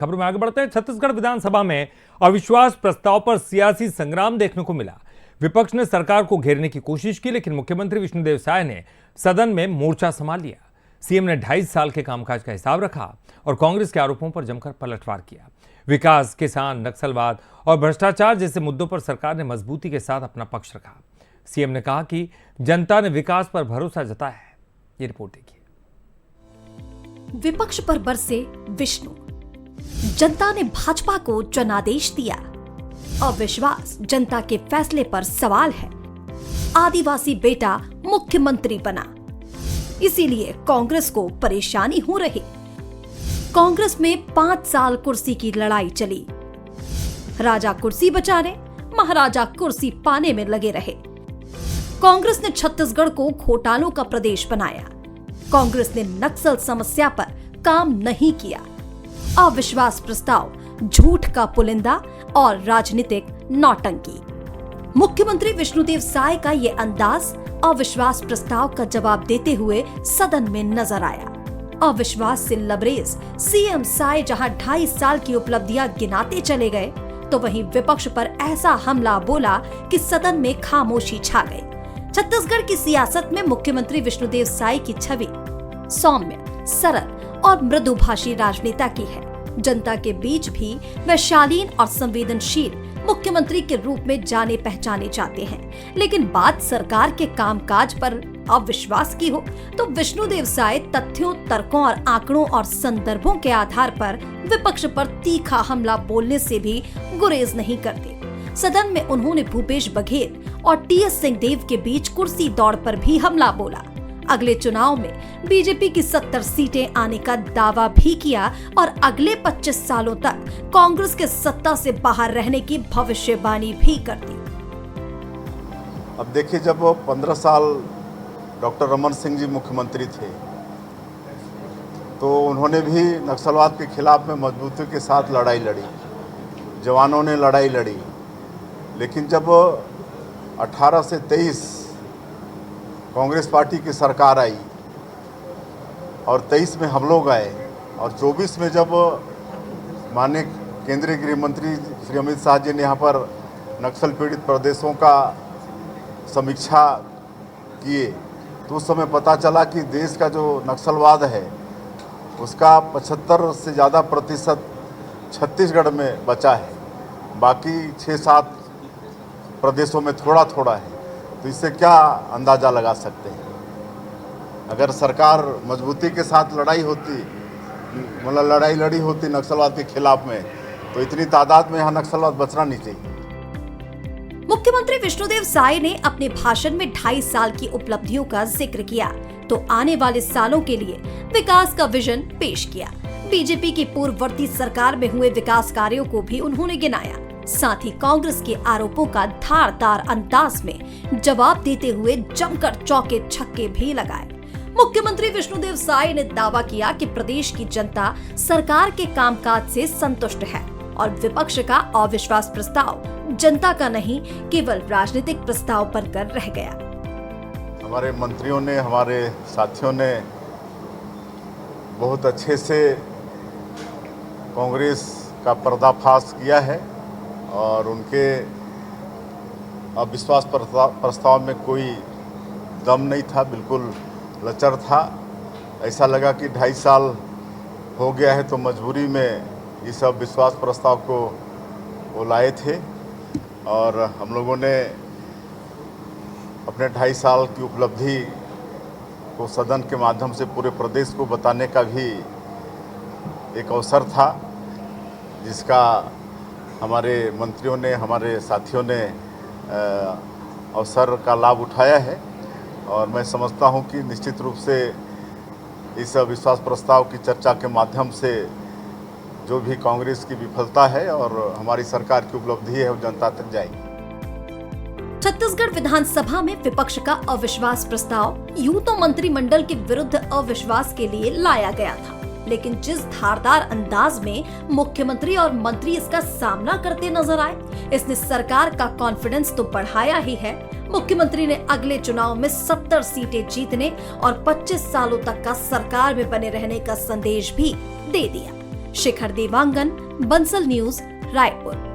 खबर में आगे बढ़ते हैं। छत्तीसगढ़ विधानसभा में अविश्वास प्रस्ताव पर सियासी संग्राम देखने को मिला। विपक्ष ने सरकार को घेरने की कोशिश की, लेकिन मुख्यमंत्री विष्णुदेव साय ने सदन में मोर्चा संभाल लिया। सीएम ने 2.5 साल के कामकाज का हिसाब रखा और कांग्रेस के आरोपों पर जमकर पलटवार किया। विकास, किसान, नक्सलवाद और भ्रष्टाचार जैसे मुद्दों पर सरकार ने मजबूती के साथ अपना पक्ष रखा। सीएम ने कहा कि जनता ने विकास पर भरोसा जताया है। ये रिपोर्ट देखिए। विपक्ष पर बरसे विष्णु। जनता ने भाजपा को जनादेश दिया। अविश्वास जनता के फैसले पर सवाल है। आदिवासी बेटा मुख्यमंत्री बना, इसीलिए कांग्रेस को परेशानी हो रही। कांग्रेस में 5 साल कुर्सी की लड़ाई चली। राजा कुर्सी बचाने, महाराजा कुर्सी पाने में लगे रहे। कांग्रेस ने छत्तीसगढ़ को घोटालों का प्रदेश बनाया। कांग्रेस ने नक्सल समस्या पर काम नहीं किया। अविश्वास प्रस्ताव झूठ का पुलिंदा और राजनीतिक नौटंकी। मुख्यमंत्री विष्णुदेव साय का ये अंदाज अविश्वास प्रस्ताव का जवाब देते हुए सदन में नजर आया। अविश्वास से लबरेज सीएम साय जहां 2.5 साल की उपलब्धियां गिनाते चले गए, तो वहीं विपक्ष पर ऐसा हमला बोला कि सदन में खामोशी छा गई। छत्तीसगढ़ की सियासत में मुख्यमंत्री विष्णुदेव साय की छवि सौम्य, सरल और मृदुभाषी राजनेता की है। जनता के बीच भी वे शालीन और संवेदनशील मुख्यमंत्री के रूप में जाने पहचाने जाते हैं। लेकिन बात सरकार के कामकाज पर अविश्वास की हो तो विष्णुदेव साय तथ्यों, तर्कों और आंकड़ों और संदर्भों के आधार पर विपक्ष पर तीखा हमला बोलने से भी गुरेज नहीं करते। सदन में उन्होंने भूपेश बघेल और टीएस सिंहदेव के बीच कुर्सी दौड़ पर भी हमला बोला। अगले चुनाव में बीजेपी की 70 सीटें आने का दावा भी किया और अगले 25 सालों तक कांग्रेस के सत्ता से बाहर रहने की भविष्यवाणी भी कर दी। अब देखिए, जब 15 साल डॉक्टर रमन सिंह जी मुख्यमंत्री थे तो उन्होंने भी नक्सलवाद के खिलाफ में मजबूती के साथ लड़ाई लड़ी, जवानों ने लड़ाई लड़ी। लेकिन जब 18 से 23 कांग्रेस पार्टी की सरकार आई और 23 में हम लोग आए और 24 में जब माननीय केंद्रीय गृह मंत्री श्री अमित शाह जी ने यहाँ पर नक्सल पीड़ित प्रदेशों का समीक्षा किए, तो उस समय पता चला कि देश का जो नक्सलवाद है उसका 75 से ज़्यादा प्रतिशत छत्तीसगढ़ में बचा है, बाकी 6-7 प्रदेशों में थोड़ा थोड़ा है। तो इससे क्या अंदाज़ा लगा सकते हैं? अगर सरकार मजबूती के साथ लड़ाई होती, मतलब लड़ाई लड़ी होती नक्सलवाद के खिलाफ में, तो इतनी तादाद में यहाँ नक्सलवाद बचना नहीं चाहिए। मुख्यमंत्री विष्णुदेव साय ने अपने भाषण में 2.5 साल की उपलब्धियों का जिक्र किया तो आने वाले सालों के लिए विकास का विजन पेश किया। बीजेपी की पूर्ववर्ती सरकार में हुए विकास कार्यों को भी उन्होंने गिनाया। साथ ही कांग्रेस के आरोपों का धारदार अंदाज में जवाब देते हुए जमकर चौके छक्के भी लगाए। मुख्यमंत्री विष्णुदेव साय ने दावा किया कि प्रदेश की जनता सरकार के कामकाज से संतुष्ट है और विपक्ष का अविश्वास प्रस्ताव जनता का नहीं, केवल राजनीतिक प्रस्ताव बनकर रह गया। हमारे मंत्रियों ने, हमारे साथियों ने बहुत अच्छे से कांग्रेस का पर्दाफाश किया है और उनके अविश्वास प्रस्ताव में कोई दम नहीं था, बिल्कुल लचर था। ऐसा लगा कि 2.5 साल हो गया है तो मजबूरी में इस अविश्वास प्रस्ताव को वो लाए थे और हम लोगों ने अपने 2.5 साल की उपलब्धि को सदन के माध्यम से पूरे प्रदेश को बताने का भी एक अवसर था, जिसका हमारे मंत्रियों ने, हमारे साथियों ने अवसर का लाभ उठाया है। और मैं समझता हूं कि निश्चित रूप से इस अविश्वास प्रस्ताव की चर्चा के माध्यम से जो भी कांग्रेस की विफलता है और हमारी सरकार की उपलब्धि है वो जनता तक जाएगी। छत्तीसगढ़ विधानसभा में विपक्ष का अविश्वास प्रस्ताव यूं तो मंत्रिमंडल के विरुद्ध अविश्वास के लिए लाया गया था, लेकिन जिस धारदार अंदाज में मुख्यमंत्री और मंत्री इसका सामना करते नजर आए, इसने सरकार का कॉन्फिडेंस तो बढ़ाया ही है। मुख्यमंत्री ने अगले चुनाव में 70 सीटें जीतने और 25 सालों तक का सरकार में बने रहने का संदेश भी दे दिया। शिखर देवांगन, बंसल न्यूज, रायपुर।